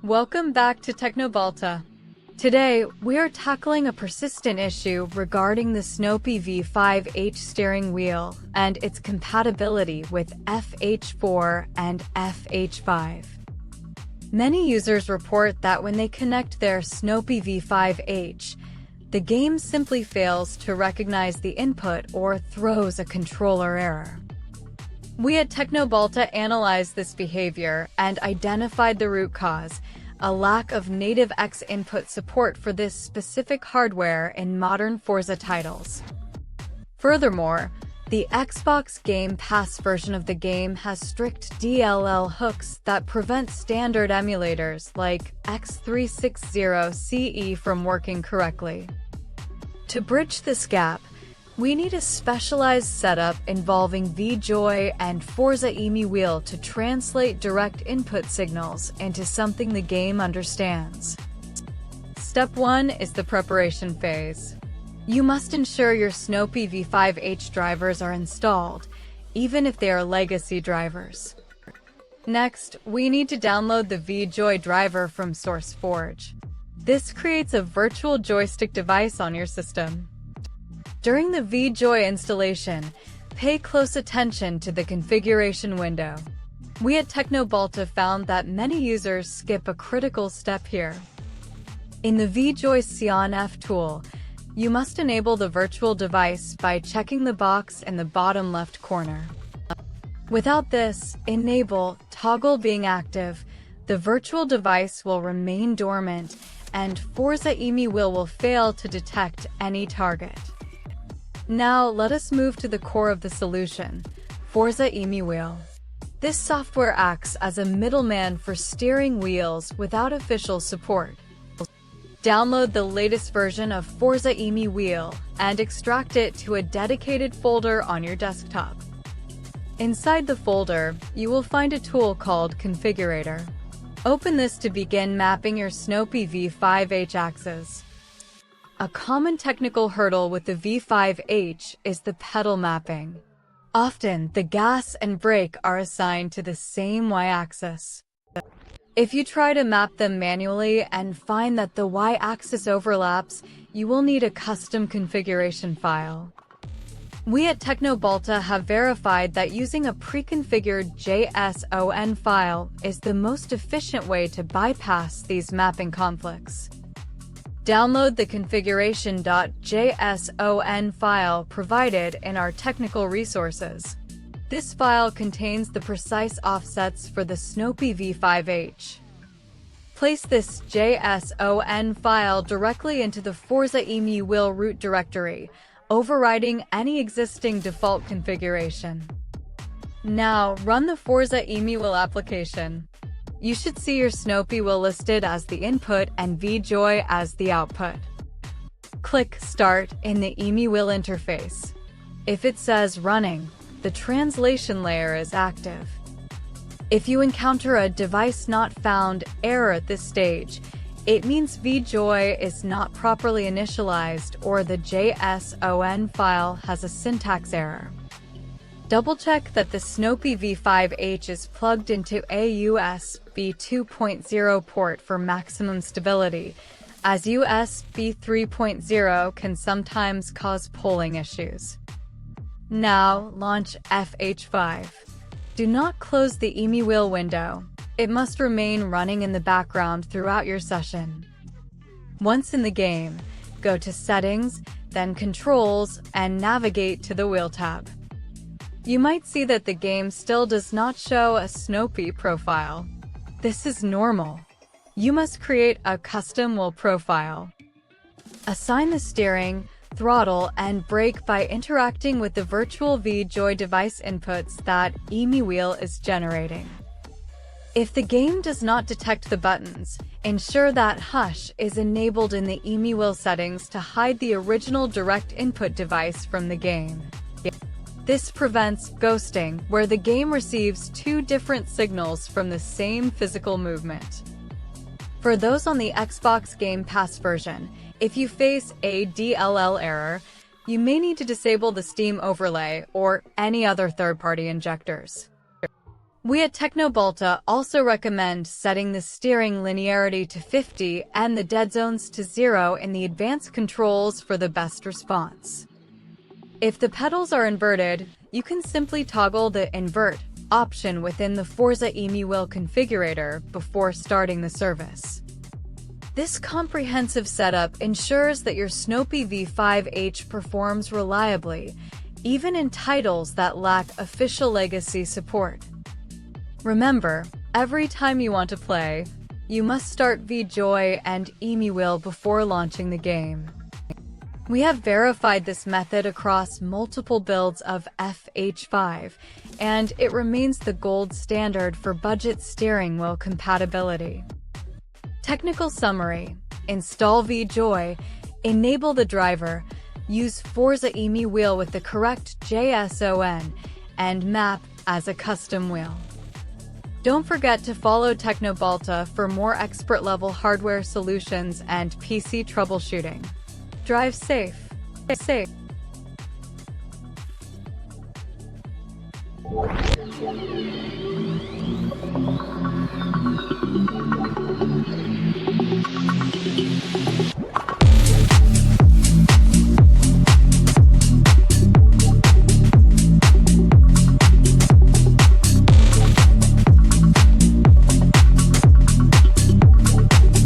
Welcome back to Teknobalta. Today, we are tackling a persistent issue regarding the Snopy V5H steering wheel and its compatibility with FH4 and FH5. Many users report that when they connect their Snopy V5H, the game simply fails to recognize the input or throws a controller error. We at Teknobalta analyzed this behavior and identified the root cause: a lack of native XInput support for this specific hardware in modern Forza titles. Furthermore, the Xbox Game Pass version of the game has strict DLL hooks that prevent standard emulators like X360CE from working correctly. To bridge this gap, we need a specialized setup involving vJoy and Forza Emuwheel to translate direct input signals into something the game understands. Step 1 is the preparation phase. You must ensure your Snopy V5H drivers are installed, even if they are legacy drivers. Next, we need to download the vJoy driver from SourceForge. This creates a virtual joystick device on your system. During the vJoy installation, pay close attention to the configuration window. We at Teknobalta found that many users skip a critical step here. In the vJoy CONF tool, you must enable the virtual device by checking the box in the bottom left corner. Without this enable toggle being active, the virtual device will remain dormant and Forza Emuwheel will fail to detect any target. Now let us move to the core of the solution: Forza Emuwheel. This software acts as a middleman for steering wheels without official support. Download the latest version of Forza Emuwheel and extract it to a dedicated folder on your desktop. Inside the folder, you will find a tool called Configurator. Open this to begin mapping your Snopy V5H axes. A common technical hurdle with the V5H is the pedal mapping. Often, the gas and brake are assigned to the same y-axis. If you try to map them manually and find that the y-axis overlaps, you will need a custom configuration file. We at Teknobalta have verified that using a pre-configured JSON file is the most efficient way to bypass these mapping conflicts. Download the configuration.json file provided in our technical resources. This file contains the precise offsets for the Snopy V5H. Place this JSON file directly into the Forza Emuwheel root directory, overriding any existing default configuration. Now run the Forza Emuwheel application. You should see your Snopy wheel listed as the input and vJoy as the output. Click Start in the Emuwheel interface. If it says Running, the translation layer is active. If you encounter a Device Not Found error at this stage, it means vJoy is not properly initialized or the JSON file has a syntax error. Double-check that the Snopy V5H is plugged into a USB 2.0 port for maximum stability, as USB 3.0 can sometimes cause polling issues. Now, launch FH5. Do not close the Emuwheel window. It must remain running in the background throughout your session. Once in the game, go to Settings, then Controls, and navigate to the Wheel tab. You might see that the game still does not show a Snopy profile. This is normal. You must create a custom wheel profile. Assign the steering, throttle, and brake by interacting with the virtual vJoy device inputs that Emuwheel is generating. If the game does not detect the buttons, ensure that Hush is enabled in the Emuwheel settings to hide the original direct input device from the game. This prevents ghosting, where the game receives two different signals from the same physical movement. For those on the Xbox Game Pass version, if you face a DLL error, you may need to disable the Steam overlay or any other third-party injectors. We at Teknobalta also recommend setting the steering linearity to 50 and the dead zones to 0 in the advanced controls for the best response. If the pedals are inverted, you can simply toggle the invert option within the Forza Emuwheel configurator before starting the service. This comprehensive setup ensures that your Snopy V5H performs reliably, even in titles that lack official legacy support. Remember, every time you want to play, you must start vJoy and Emuwheel before launching the game. We have verified this method across multiple builds of FH5, and it remains the gold standard for budget steering wheel compatibility. Technical summary: install vJoy, enable the driver, use Forza Emuwheel with the correct JSON, and map as a custom wheel. Don't forget to follow Teknobalta for more expert-level hardware solutions and PC troubleshooting. Drive safe. Safe.